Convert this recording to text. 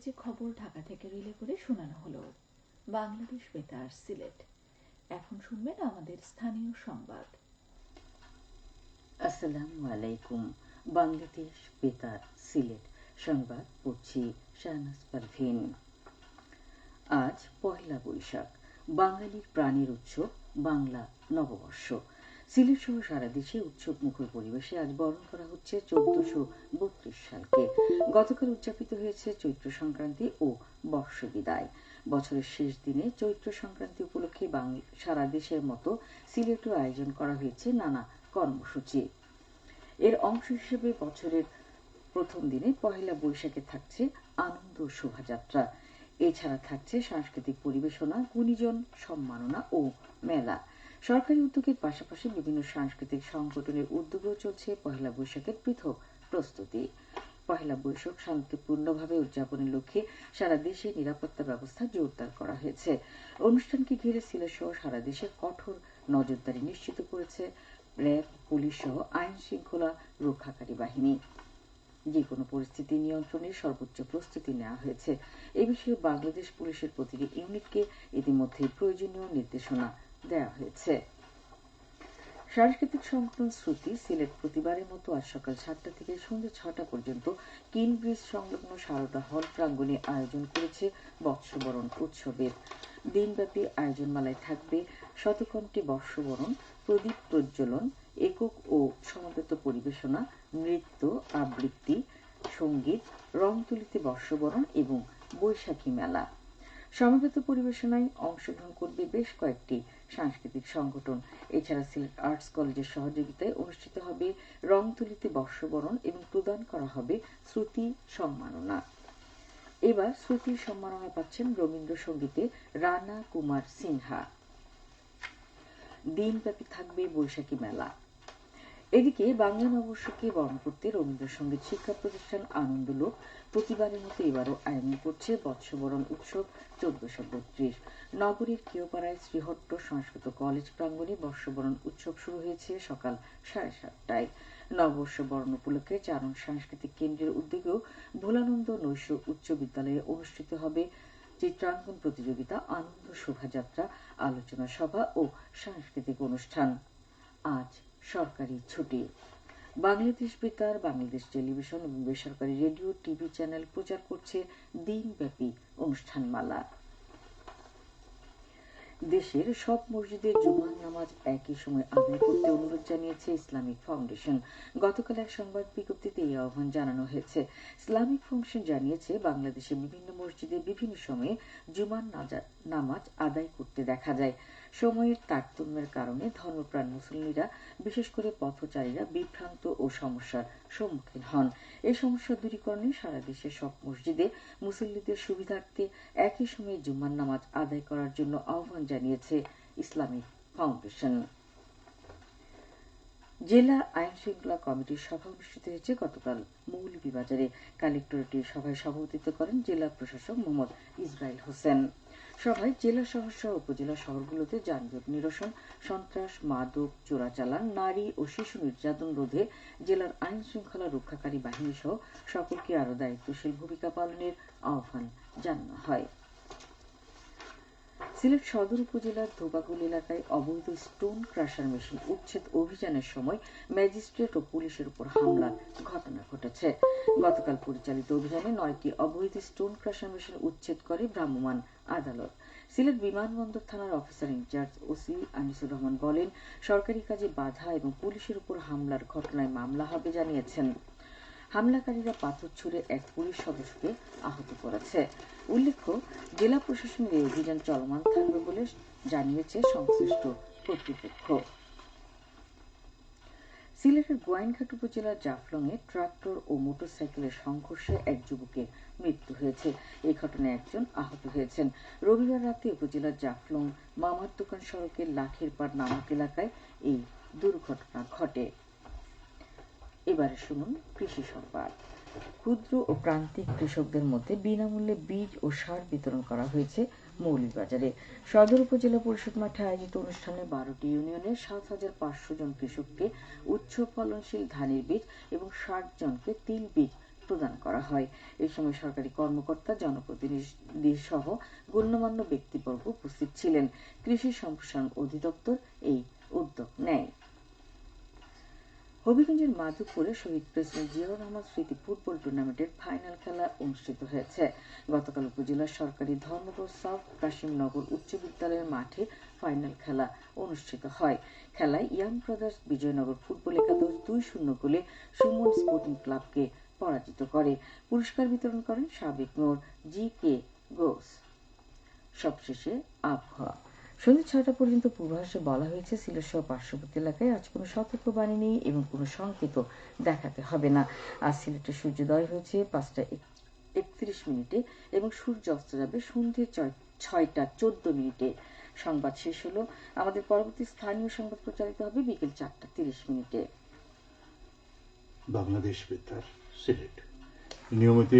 যে খবর ঢাকা থেকে রিলে করে শোনানো হলো। বাংলাদেশ বেতার সিলেট। এখন শুনবেন আমাদের স্থানীয় সংবাদ। আসসালামু আলাইকুম। বাংলাদেশ বেতার সিলেট সংবাদ পড়ছি শাহনাজ পারভীন। আজ পহেলা বৈশাখ, বাঙালির প্রাণের উৎসব বাংলা নববর্ষ। সিলেট সহ সারা দেশে উৎসব মুখর পরিবেশে আজ বরণ করা হচ্ছে 1432 সালকে। গতকাল উদযাপিত হয়েছে চৈত্র সংক্রান্তি ও বর্ষ বিদায়। বছরের শেষ দিনে চৈত্র সংক্রান্তি উপলক্ষে সারা দেশের মতো সিলেটেও আয়োজন করা হয়েছে নানা কর্মসূচি। এর অংশ হিসেবে বছরের প্রথম দিনে পহেলা বৈশাখে থাকছে আনন্দ শোভাযাত্রা। এছাড়া থাকছে সাংস্কৃতিক পরিবেশনা, গুণীজন সম্মাননা ও মেলা। সরকারি উদ্যোগের পাশাপাশি বিভিন্ন সাংস্কৃতিক সংগঠনের উদ্যোগেও চলছে পহেলা বৈশাখের পৃথক প্রস্তুতি। পহেলা বৈশাখ শান্তিপূর্ণভাবে উদযাপনের লক্ষ্যে সারা দেশে নিরাপত্তা ব্যবস্থা জোরদার করা হয়েছে। অনুষ্ঠানকে ঘিরে সিলেট সহ সারা দেশে কঠোর নজরদারি নিশ্চিত করেছে র্যাব, পুলিশ সহ আইন শৃঙ্খলা রক্ষাকারী বাহিনী। যে কোনো পরিস্থিতি নিয়ন্ত্রণে সর্বোচ্চ প্রস্তুতি নেওয়া হয়েছে। এ বিষয়ে বাংলাদেশ পুলিশের প্রতিটি ইউনিটকে ইতিমধ্যে প্রয়োজনীয় নির্দেশনা দেওয়া হয়েছে। সাংস্কৃতিক সংগঠন শ্রুতি সিলেট প্রতিবারের মতো আজ সকাল 7টা থেকে সন্ধ্যা 6টা পর্যন্ত কিন ব্রিজ সংলগ্ন সারদা হল প্রাঙ্গণে আয়োজন করেছে বর্ষবরণ উৎসবের। দিনব্যাপী আয়োজনমালায় থাকবে শতকণ্ঠে বর্ষবরণ, প্রদীপ প্রজ্বলন, একক ও সমবেত পরিবেশনা, নৃত্য, আবৃত্তি, সঙ্গীত, রং তুলিতে বর্ষবরণ এবং বৈশাখী মেলা। সমবেত পরিবেশনায় অংশগ্রহণ করবে বেশ কয়েকটি সাংস্কৃতিক সংগঠন। এছাড়া সিলেট আর্টস কলেজের সহযোগিতায় অনুষ্ঠিত হবে রং তুলিতে বর্ষবরণ এবং প্রদান করা হবে শ্রুতি সম্মাননা। এবার শ্রুতির সম্মাননা পাচ্ছেন রবীন্দ্রসঙ্গীতে রানা কুমার সিনহা। দিনব্যাপী থাকবে বৈশাখী মেলা। এদিকে বাংলা নববর্ষকে বরণ করতে রবীন্দ্রসঙ্গীত শিক্ষা প্রতিষ্ঠান আনন্দলোক প্রতিবারের মতো এবারও আয়োজন করছে বর্ষবরণ উৎসব 1432। নগরীর কেওপাড়ায় শ্রীহট্ট সংস্কৃত কলেজ প্রাঙ্গণে বর্ষবরণ উৎসব শুরু হয়েছে সকাল 7:30টায়। নববর্ষ বরণ উপলক্ষে চারণ সাংস্কৃতিক কেন্দ্রের উদ্যোগেও ভোলানন্দ নৈশ উচ্চ বিদ্যালয়ে অনুষ্ঠিত হবে চিত্রাঙ্কন প্রতিযোগিতা, আনন্দ শোভাযাত্রা, আলোচনা সভা ও সাংস্কৃতিক অনুষ্ঠান। আজ সরকারি ছুটি। বাংলাদেশ বেতার, বাংলাদেশ টেলিভিশন এবং বেসরকারি রেডিও টিভি চ্যানেল প্রচার করছে দিনব্যাপী অনুষ্ঠানমালা। দেশের সব মসজিদে জুমার নামাজ একই সময় আদায় করতে অনুরোধ জানিয়েছে ইসলামিক ফাউন্ডেশন। গতকাল এক সংবাদ বিজ্ঞপ্তিতে এই আহ্বান জানানো হয়েছে। ইসলামিক ফাউন্ডেশন জানিয়েছে, বাংলাদেশে বিভিন্ন মসজিদে বিভিন্ন সময়ে জুমার নামাজ আদায় করতে দেখা যায়। সময়ের তারতম্যের কারণে ধর্মপ্রাণ মুসল্লিরা, বিশেষ করে পথচারীরা বিভ্রান্ত ও সমস্যার সম্মুখীন হন। এই সমস্যা দূরীকরণে সারা দেশের সব মসজিদে মুসল্লিদের সুবিধার্থে একই সময়ে জুমার নামাজ আদায় করার জন্য আহ্বান জানিয়েছে ইসলামিক ফাউন্ডেশন। জেলা আইন শৃঙ্খলা কমিটির সভা অনুষ্ঠিত হয়েছে গতকাল মৌলভীবাজারে। কালেক্টরেটের সভায় সভাপতিত্ব করেন জেলা প্রশাসক মোহাম্মদ ইসরাইল হোসেন। সভায় জেলা শহর সহ উপজেলা শহরগুলোতে যানজট নিরসন, সন্ত্রাস, মাদক, চোরাচালান, নারী ও শিশু নির্যাতন রোধে জেলার আইন শৃঙ্খলা রক্ষাকারী বাহিনী সহ সকলকে আরও দায়িত্বশীল ভূমিকা পালনের আহ্বান জানানো হয়। সিলেট সদর উপজেলার ধোবাকুল এলাকায় অবৈধ স্টোন ক্রাশার মেশিন উচ্ছেদ অভিযানের সময় ম্যাজিস্ট্রেট ও পুলিশের উপর হামলার ঘটনা ঘটেছে। গতকাল পরিচালিত অভিযানে 9টি অবৈধ স্টোন ক্রাশার মেশিন উচ্ছেদ করে ভ্রাম্যমাণ আদালত। সিলেট বিমানবন্দর থানার officer in charge OC Anisur Rahman বলেন, সরকারি কাজে বাধা এবং পুলিশের উপর হামলার ঘটনায় মামলা হবে জানিয়েছেন। হামলাকারীরা পাথর ছুড়ে এক পুলিশ সদস্যকে আহত করেছে। উল্লেখ্য, জেলা প্রশাসনের এই অভিযান চলমান থাকবে বলে জানিয়েছে সংশ্লিষ্ট কর্তৃপক্ষ। সিলেটের গোয়াইনঘাট উপজেলার জাফলংয়ে ট্রাক্টর ও মোটরসাইকেলের সংঘর্ষে এক যুবকের মৃত্যু হয়েছে। এই ঘটনায় একজন আহত হয়েছেন। রবিবার রাতে উপজেলার জাফলং মামার দোকান সড়কের লাখের পাড় নামক এলাকায় এই দুর্ঘটনা ঘটে। এবারে শুনুন কৃষি সংবাদ। ক্ষুদ্র ও প্রান্তিক কৃষকদের মধ্যে বিনামূল্যে বীজ ও সার বিতরণ করা হয়েছে মৌলভীবাজারে। সদর উপজেলা পরিষদ মাঠে আয়োজিত অনুষ্ঠানে 12টি ইউনিয়নের 7,500 জন কৃষককে উচ্চ ফলনশীল ধানের বীজ এবং 60 জনকে তিল বীজ প্রদান করা হয়। এই সময় সরকারি কর্মকর্তা, জনপ্রতিনিধি সহ গণ্যমান্য ব্যক্তিবর্গ উপস্থিত ছিলেন। কৃষি সম্প্রসারণ অধিদপ্তর এই উদ্যোগ নেয়। হবিগঞ্জের মাধবপুরে শহীদ প্রেসিডেন্ট জিয়াউর রহমান স্মৃতি ফুটবল টুর্নামেন্টের ফাইনাল খেলা অনুষ্ঠিত হয়েছে। গতকাল উপজেলার সরকারি ধর্মপুর সাউথ কাশিমনগর উচ্চ বিদ্যালয়ের মাঠে ফাইনাল খেলা অনুষ্ঠিত হয়। খেলায় ইয়াং ব্রাদার্স বিজয়নগর ফুটবল একাদশ 2-0 গোলে সুমন স্পোর্টিং ক্লাবকে পরাজিত করে। পুরস্কার বিতরণ করেন সাবেক মেয়র জি.কে. ঘোষ। সবশেষে আবহাওয়া। সন্ধ্যা 6টা পর্যন্ত পূর্বাভাসে বলা হয়েছে সিলেট সহ পার্শ্ববর্তী এলাকায় আজ কোনো সতর্কবাণী নেই এবং কোনো সংকেত দেখাতে হবে না। আজ সিলেটে সূর্যোদয় হয়েছে 5টা 31 মিনিটে এবং সূর্য অস্ত যাবে সন্ধ্যে 6টা 14 মিনিটে। সংবাদ শেষ হলো। আমাদের পরবর্তী স্থানীয় সংবাদ প্রচারিত হবে বিকেল 4টা 30 মিনিটে। বাংলাদেশ বেতার সিলেট নিয়মিত